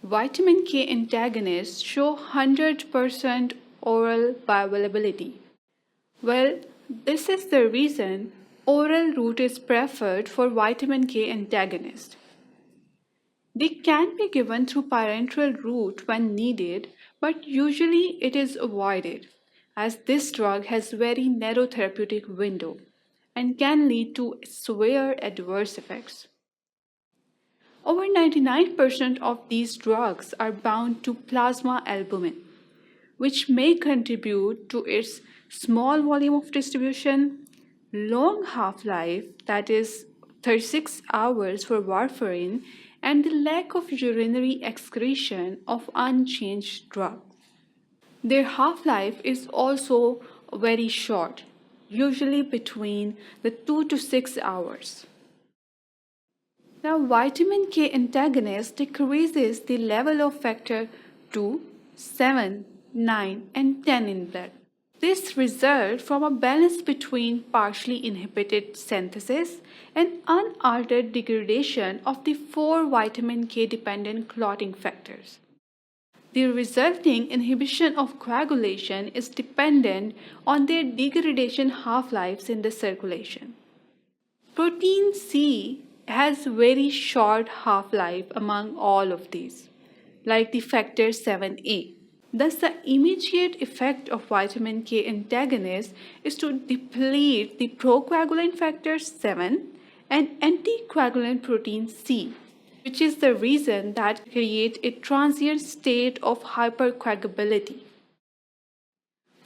Vitamin K antagonists show 100% oral bioavailability. Well, this is the reason oral route is preferred for vitamin K antagonist. They can be given through parenteral route when needed, but usually it is avoided, as this drug has very narrow therapeutic window and can lead to severe adverse effects. Over 99% of these drugs are bound to plasma albumin, which may contribute to its small volume of distribution, long half-life, that is 36 hours for warfarin, and the lack of urinary excretion of unchanged drug. Their half-life is also very short, usually between the 2 to 6 hours. Now, vitamin K antagonist decreases the level of factor 2, 7, 9, and 10 in blood. This results from a balance between partially inhibited synthesis and unaltered degradation of the 4 vitamin K dependent clotting factors. The resulting inhibition of coagulation is dependent on their degradation half-lives in the circulation. Protein C has very short half-life among all of these, like the factor 7A. Thus, the immediate effect of vitamin K antagonist is to deplete the procoagulant factor 7 and anticoagulant protein C, which is the reason that creates a transient state of hypercoagulability.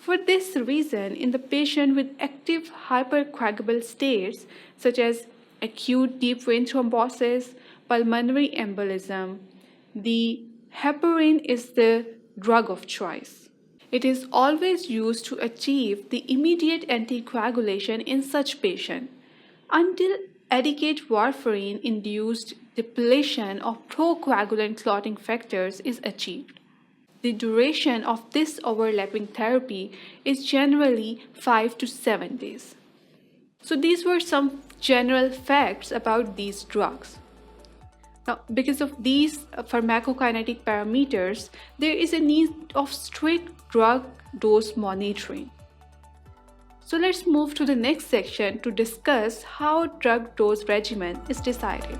For this reason, in the patient with active hypercoagulable states such as acute deep vein thrombosis, pulmonary embolism, the heparin is the drug of choice. It is always used to achieve the immediate anticoagulation in such patient until adequate warfarin-induced depletion of procoagulant clotting factors is achieved. The duration of this overlapping therapy is generally 5 to 7 days. So these were some general facts about these drugs. Now, because of these pharmacokinetic parameters, there is a need of strict drug dose monitoring. So let's move to the next section to discuss how drug dose regimen is decided.